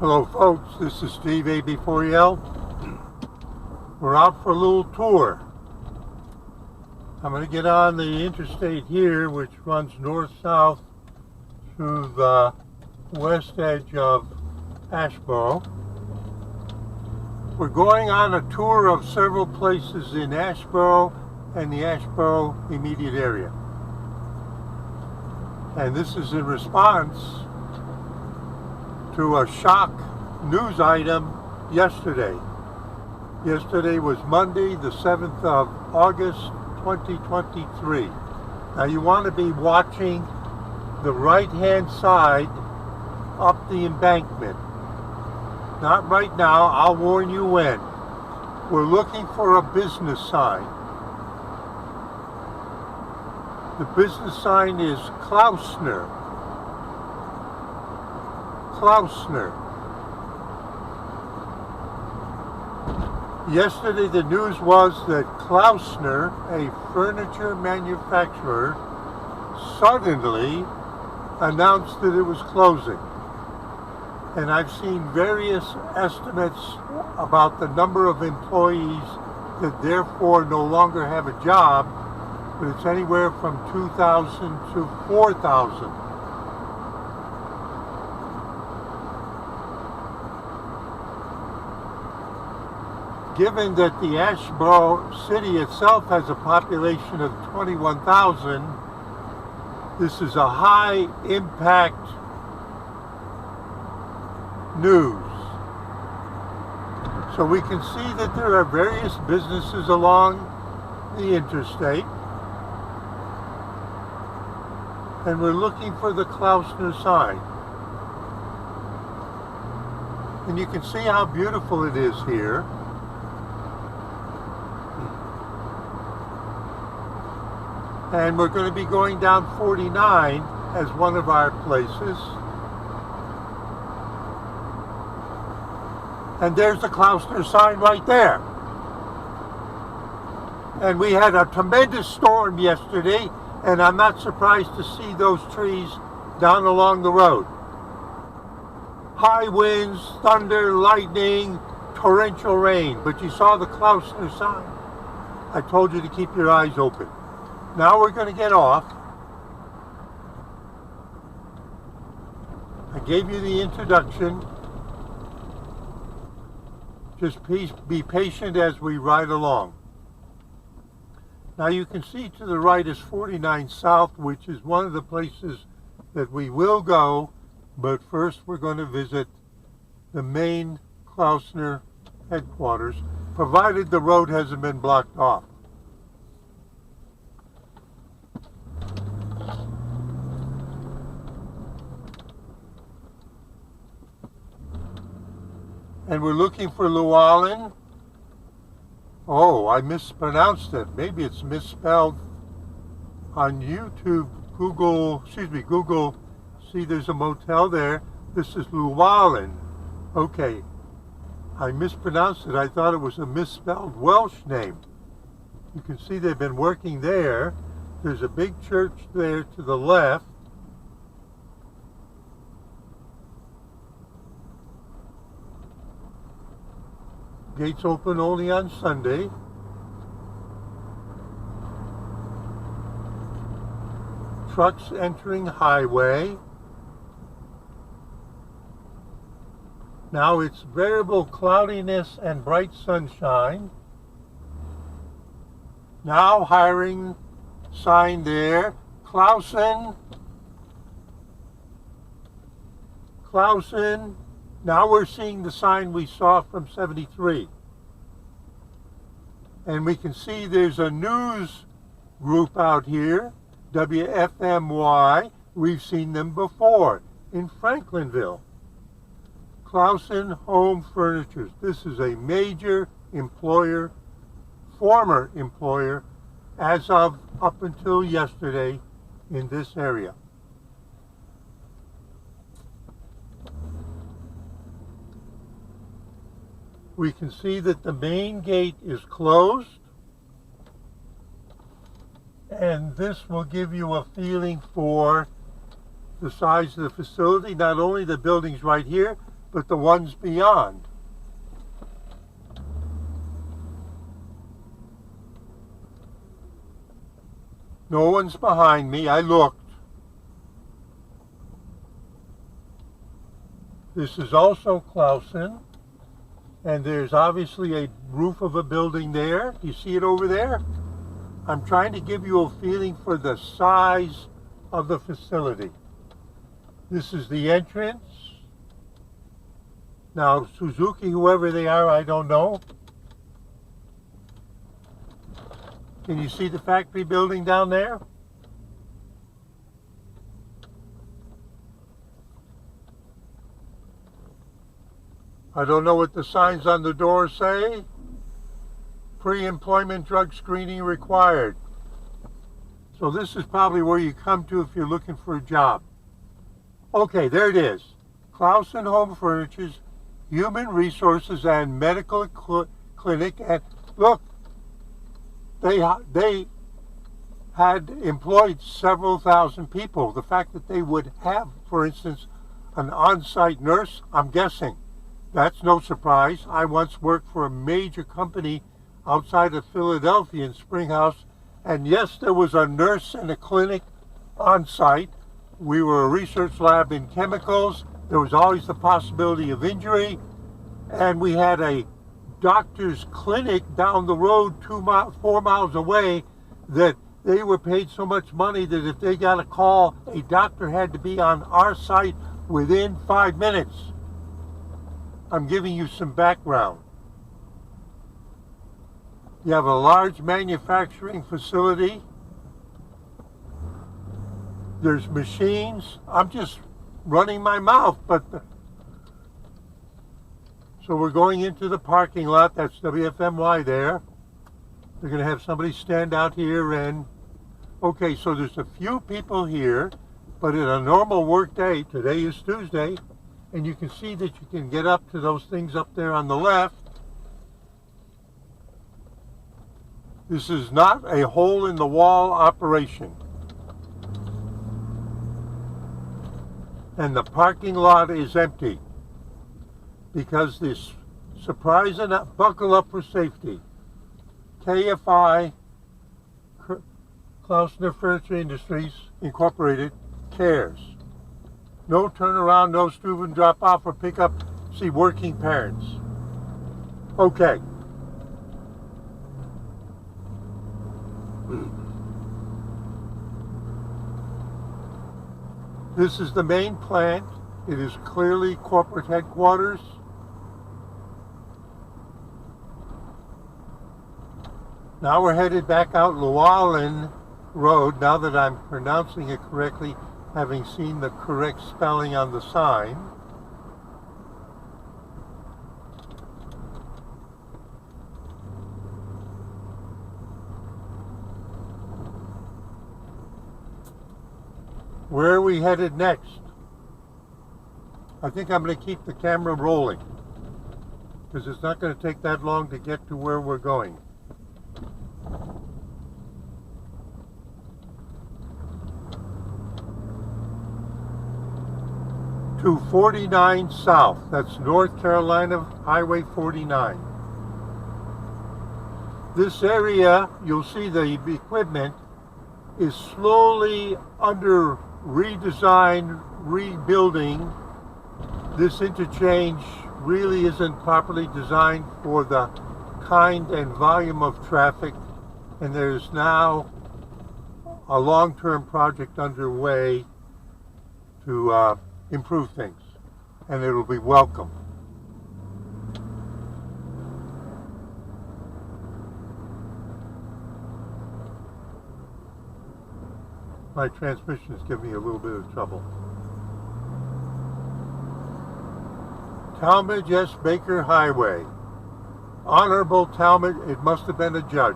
Hello folks, this is Steve AB4EL. We're out for a little tour. I'm going to get on the interstate here, which runs north-south through the west edge of Asheboro. We're going on a tour of several places in Asheboro and the Asheboro immediate area. And this is in response to a shock news item yesterday. Yesterday was Monday, the 7th of August, 2023. Now you want to be watching the right-hand side up the embankment. Not right now, I'll warn you when. We're looking for a business sign. The business sign is Klaussner. Klaussner. Yesterday the news was that Klaussner, a furniture manufacturer, suddenly announced that it was closing. And I've seen various estimates about the number of employees that therefore no longer have a job, but it's anywhere from 2,000 to 4,000. Given that the Asheboro city itself has a population of 21,000, this is a high impact news. So we can see that there are various businesses along the interstate, and we're looking for the Klaussner sign. And you can see how beautiful it is here. And we're going to be going down 49 as one of our places. And there's the Klaussner sign right there. And we had a tremendous storm yesterday, and I'm not surprised to see those trees down along the road. High winds, thunder, lightning, torrential rain. But you saw the Klaussner sign. I told you to keep your eyes open. Now we're going to get off. I gave you the introduction. Just be patient as we ride along. Now you can see to the right is 49 South, which is one of the places that we will go, but first we're going to visit the main Klaussner headquarters, provided the road hasn't been blocked off. And we're looking for Llewellyn. Oh, I mispronounced it. Maybe it's misspelled on YouTube. Google, see there's a motel there. This is Llewellyn. Okay, I mispronounced it. I thought it was a misspelled Welsh name. You can see they've been working there. There's a big church there to the left. Gates open only on Sunday. Trucks entering highway. Now it's variable cloudiness and bright sunshine. Now hiring sign there. Klaussen. Now we're seeing the sign we saw from 73. And we can see there's a news group out here, WFMY. We've seen them before in Franklinville. Klaussner Home Furnitures. This is a major employer, former employer, as of up until yesterday in this area. We can see that the main gate is closed, and this will give you a feeling for the size of the facility. Not only the buildings right here, but the ones beyond. No one's behind me. I looked. This is also Klaussner, and there's obviously a roof of a building there. You see it over there? I'm trying to give you a feeling for the size of the facility. This is the entrance. Now, Suzuki, whoever they are, I don't know. Can you see the factory building down there? I don't know what the signs on the door say. Pre-employment drug screening required. So this is probably where you come to if you're looking for a job. Okay, there it is. Klaussner Home Furniture's Human Resources and Medical Clinic. And look, they had employed several thousand people. The fact that they would have, for instance, an on-site nurse, I'm guessing. That's no surprise. I once worked for a major company outside of Philadelphia in Springhouse, and yes, there was a nurse and a clinic on site. We were a research lab in chemicals. There was always the possibility of injury, and we had a doctor's clinic down the road 4 miles away that they were paid so much money that if they got a call, a doctor had to be on our site within 5 minutes. I'm giving you some background. You have a large manufacturing facility. There's machines. I'm just running my mouth, but so we're going into the parking lot. That's WFMY there. They're going to have somebody stand out here and okay, so there's a few people here, but in a normal work day, today is Tuesday, and you can see that you can get up to those things up there on the left. This is not a hole-in-the-wall operation. And the parking lot is empty because this surprise enough, buckle up for safety. KFI, Klaussner Furniture Industries Incorporated, cares. No turnaround, no stoop and drop off or pick up, see working parents. Okay. This is the main plant. It is clearly corporate headquarters. Now we're headed back out Llewellyn Road, now that I'm pronouncing it correctly, having seen the correct spelling on the sign. Where are we headed next? I think I'm going to keep the camera rolling because it's not going to take that long to get to where we're going. To 49 South, that's North Carolina Highway 49. This area, you'll see the equipment is slowly under redesign, rebuilding. This interchange really isn't properly designed for the kind and volume of traffic, and there's now a long-term project underway to improve things, and it'll be welcome. My transmissions give me a little bit of trouble. Talmadge S. Baker Highway. Honorable Talmadge, it must have been a judge.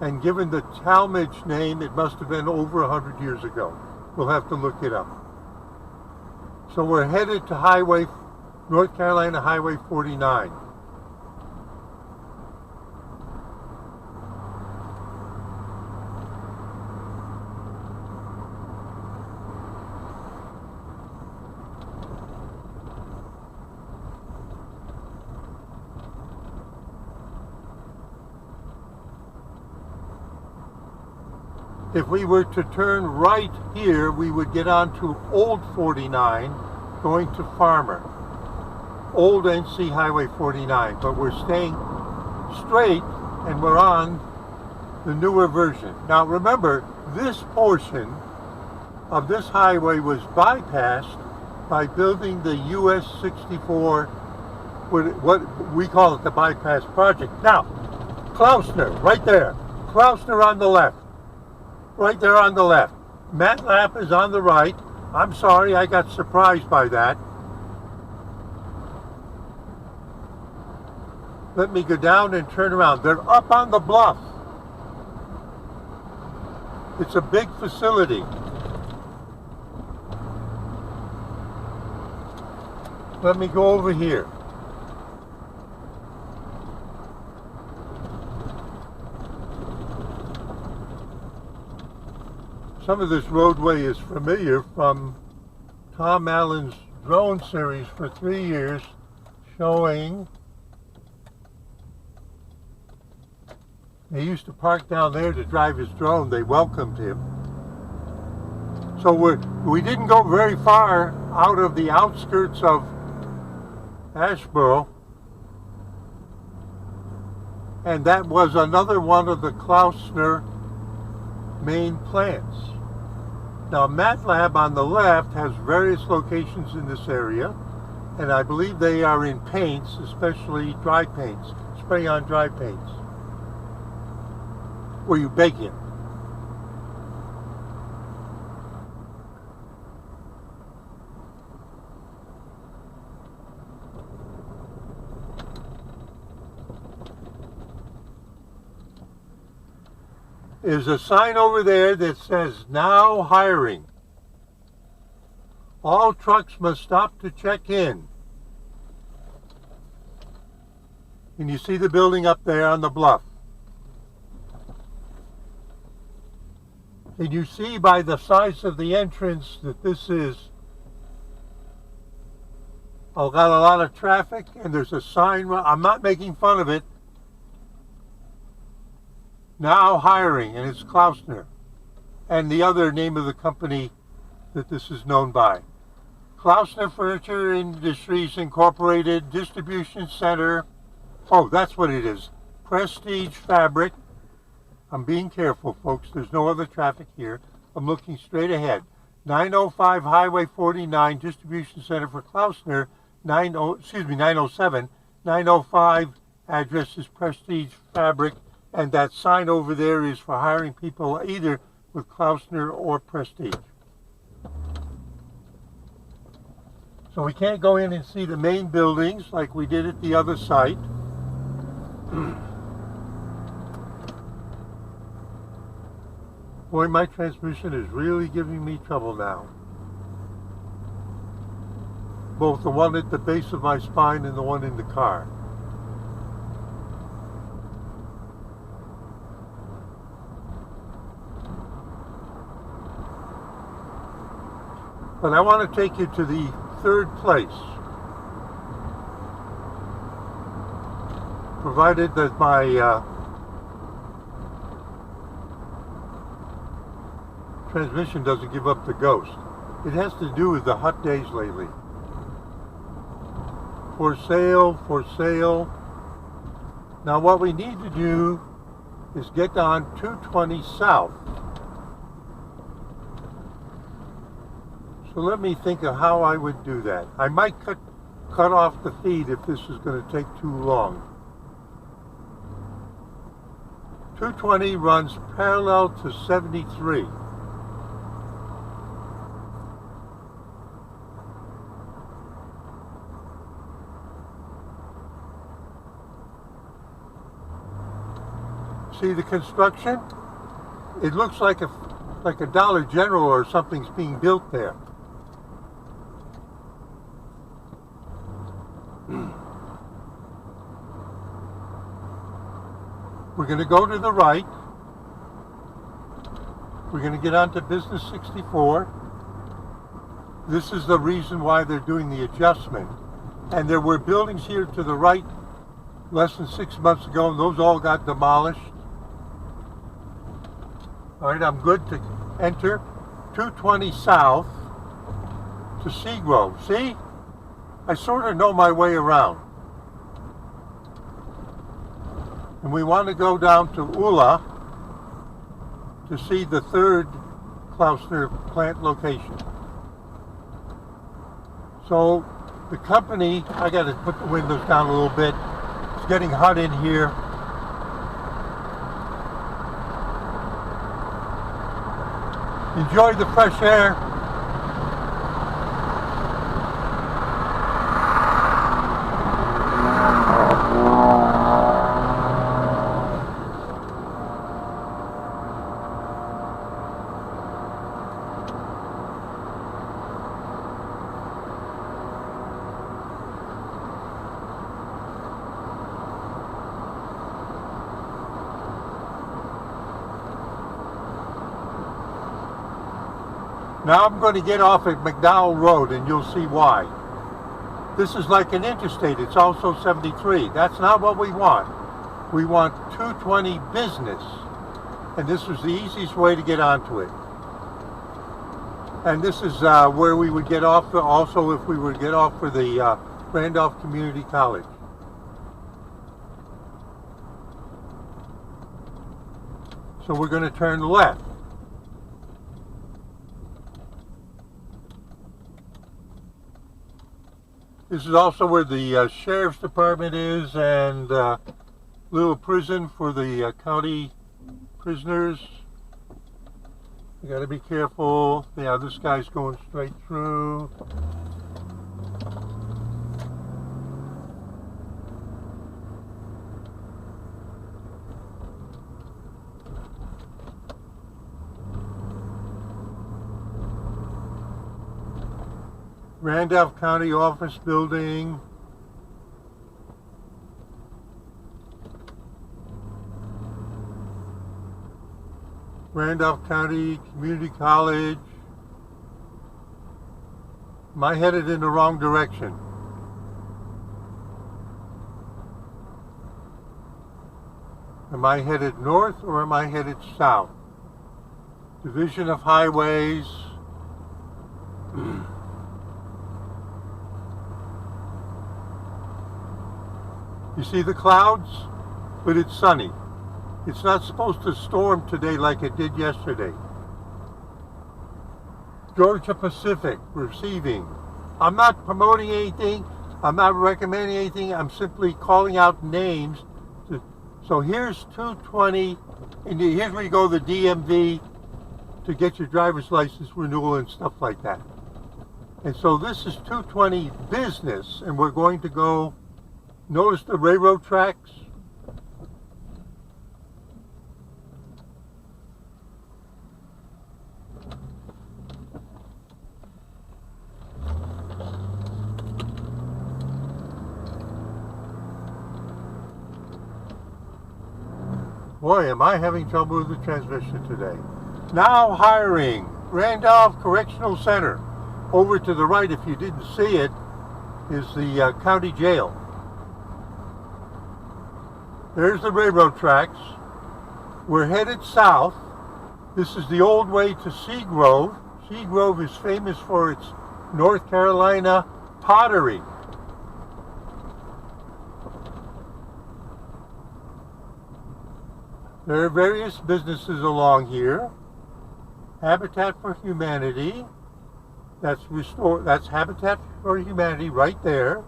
And given the Talmadge name, it must have been over 100 years ago. We'll have to look it up. So we're headed to North Carolina Highway 49. If we were to turn right here, we would get onto Old 49 going to Farmer. Old NC Highway 49, but we're staying straight and we're on the newer version. Now remember, this portion of this highway was bypassed by building the US 64, what we call it the bypass project. Now, Klaussner, right there. Klaussner on the left. Right there on the left. MATLAB is on the right. I'm sorry, I got surprised by that. Let me go down and turn around. They're up on the bluff. It's a big facility. Let me go over here. Some of this roadway is familiar from Tom Allen's drone series for 3 years, showing he used to park down there to drive his drone. They welcomed him. So we didn't go very far out of the outskirts of Asheboro, and that was another one of the Klaussner main plants. Now MATLAB on the left has various locations in this area, and I believe they are in paints, especially dry paints, spray on dry paints, where you bake it. There's a sign over there that says now hiring. All trucks must stop to check in. And you see the building up there on the bluff. And you see by the size of the entrance that this is got a lot of traffic, and there's a sign. I'm not making fun of it. Now hiring, and it's Klaussner, and the other name of the company that this is known by. Klaussner Furniture Industries Incorporated Distribution Center. Oh, that's what it is. Prestige Fabric. I'm being careful, folks. There's no other traffic here. I'm looking straight ahead. 905 Highway 49 Distribution Center for Klaussner. 907. 905 address is Prestige Fabric. And that sign over there is for hiring people either with Klaussner or Prestige. So we can't go in and see the main buildings like we did at the other site. Boy, my transmission is really giving me trouble now. Both the one at the base of my spine and the one in the car. But I want to take you to the third place, provided that my transmission doesn't give up the ghost. It has to do with the hot days lately. For sale, for sale. Now what we need to do is get on 220 south. So let me think of how I would do that. I might cut off the feed if this is going to take too long. 220 runs parallel to 73. See the construction? It looks like a Dollar General or something's being built there. We're going to go to the right. We're going to get onto Business 64. This is the reason why they're doing the adjustment. And there were buildings here to the right less than 6 months ago, and those all got demolished. All right, I'm good to enter 220 south to Seagrove. See? I sort of know my way around. And we want to go down to Ula to see the third Klaussner plant location. So the company, I got to put the windows down a little bit. It's getting hot in here. Enjoy the fresh air. Now I'm going to get off at McDowell Road and you'll see why. This is like an interstate. It's also 73. That's not what we want. We want 220 business. And this was the easiest way to get onto it. And this is where we would get off also if we were to get off for the Randolph Community College. So we're going to turn left. This is also where the Sheriff's Department is and little prison for the county prisoners. You got to be careful. Yeah, this guy's going straight through. Randolph County Office Building. Randolph County Community College. Am I headed in the wrong direction? Am I headed north or am I headed south? Division of Highways. You see the clouds? But it's sunny. It's not supposed to storm today like it did yesterday. Georgia Pacific, receiving. I'm not promoting anything. I'm not recommending anything. I'm simply calling out names. So here's 220, and here's where you go to the DMV to get your driver's license renewal and stuff like that. And so this is 220 business, and we're going to go. Notice the railroad tracks? Boy, am I having trouble with the transmission today. Now hiring. Randolph Correctional Center. Over to the right, if you didn't see it, is the county jail. There's the railroad tracks. We're headed south. This is the old way to Seagrove. Seagrove is famous for its North Carolina pottery. There are various businesses along here. Habitat for Humanity. That's Habitat for Humanity right there.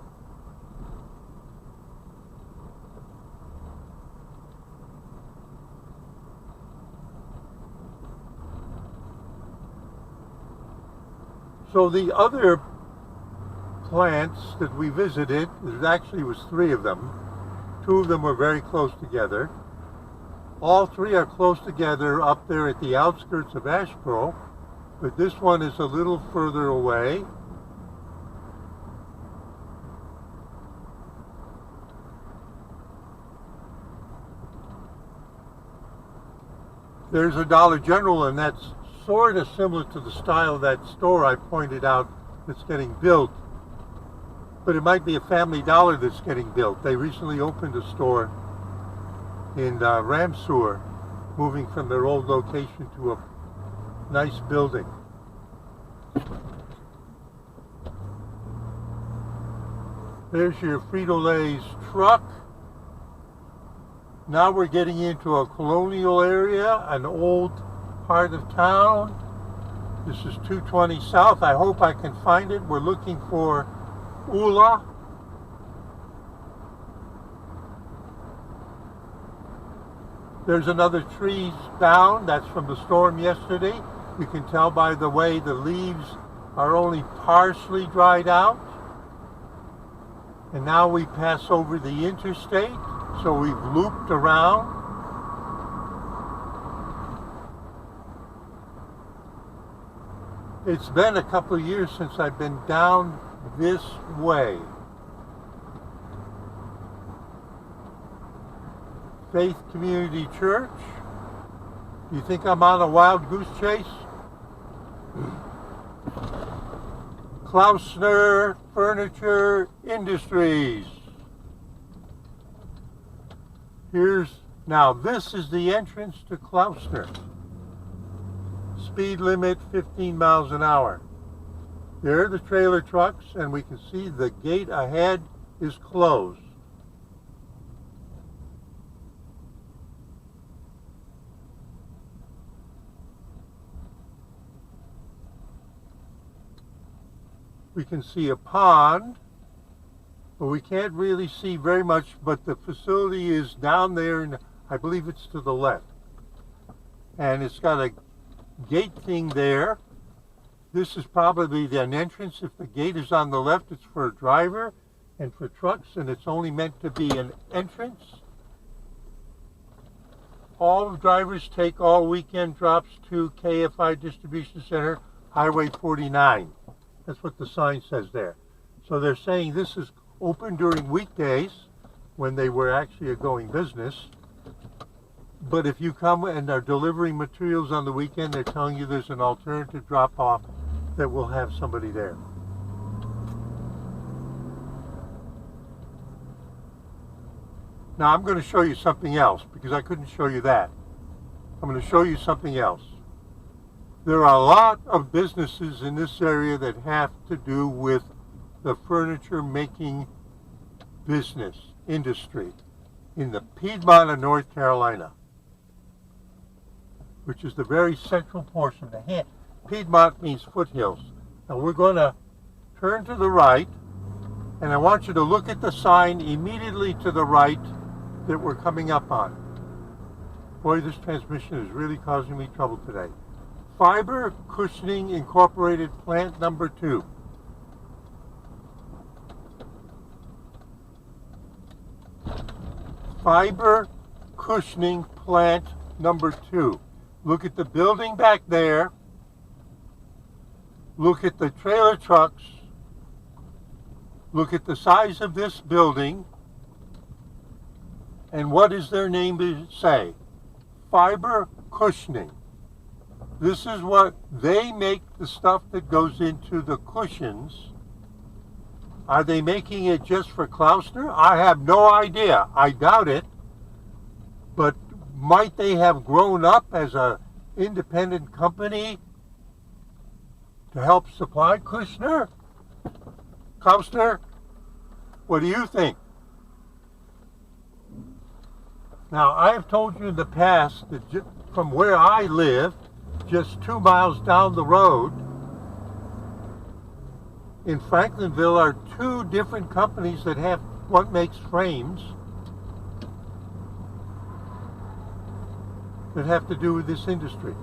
So the other plants that we visited, there actually was 3 of them. 2 of them were very close together. All 3 are close together up there at the outskirts of Asheboro, but this one is a little further away. There's a Dollar General, and that's sort of similar to the style of that store I pointed out that's getting built. But it might be a Family Dollar that's getting built. They recently opened a store in Ramseur. moving from their old location to a nice building. There's your Frito-Lay's truck. Now we're getting into a colonial area, an old part of town. This is 220 South. I hope I can find it. We're looking for Ula. There's another tree down. That's from the storm yesterday. You can tell by the way the leaves are only partially dried out. And now we pass over the interstate, so we've looped around. It's been a couple of years since I've been down this way. Faith Community Church. You think I'm on a wild goose chase? Klaussner Furniture Industries. Now this is the entrance to Klaussner. Speed limit 15 miles an hour. There are the trailer trucks, and we can see the gate ahead is closed. We can see a pond, but we can't really see very much, but the facility is down there, and I believe it's to the left. And it's got a gate thing there. This is probably an entrance. If the gate is on the left, it's for a driver and for trucks, and it's only meant to be an entrance. All drivers take all weekend drops to KFI Distribution Center, Highway 49. That's what the sign says there. So they're saying this is open during weekdays when they were actually a going business. But if you come and are delivering materials on the weekend, they're telling you there's an alternative drop-off that will have somebody there. Now I'm going to show you something else because I couldn't show you that. I'm going to show you something else. There are a lot of businesses in this area that have to do with the furniture making business industry in the Piedmont of North Carolina, which is the very central portion. Piedmont means foothills. Now we're going to turn to the right, and I want you to look at the sign immediately to the right that we're coming up on. Boy, this transmission is really causing me trouble today. Fiber Cushioning Incorporated Plant Number 2. Fiber Cushioning Plant Number 2. Look at the building back there. Look at the trailer trucks. Look at the size of this building. And what does their name say? Fiber Cushioning. This is what they make, the stuff that goes into the cushions. Are they making it just for Klaussner? I have no idea. I doubt it. But might they have grown up as an independent company to help supply Klaussner? What do you think? Now, I have told you in the past that from where I live, just 2 miles down the road, in Franklinville are 2 different companies that have what makes frames that have to do with this industry.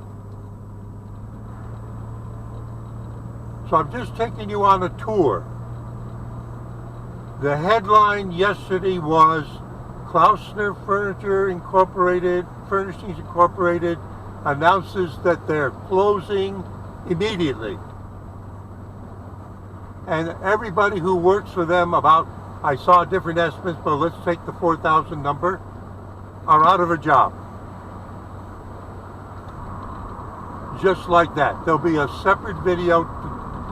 So I'm just taking you on a tour. The headline yesterday was Klaussner Furnishings Incorporated announces that they're closing immediately. And everybody who works for them, I saw different estimates, but let's take the 4,000 number, are out of a job. Just like that. There'll be a separate video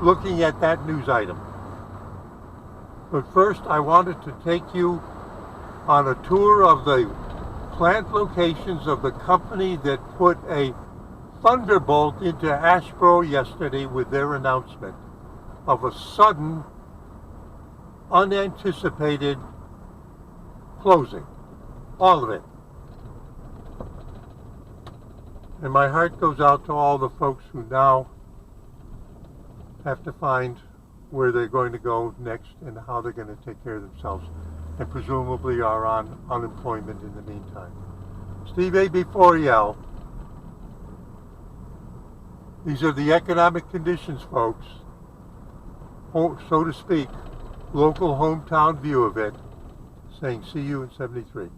looking at that news item. But first, I wanted to take you on a tour of the plant locations of the company that put a thunderbolt into Asheboro yesterday with their announcement of a sudden, unanticipated closing. All of it. And my heart goes out to all the folks who now have to find where they're going to go next and how they're going to take care of themselves, and presumably are on unemployment in the meantime. Steve A. Foriel. These are the economic conditions, folks. So to speak, local hometown view of it, saying see you in 73.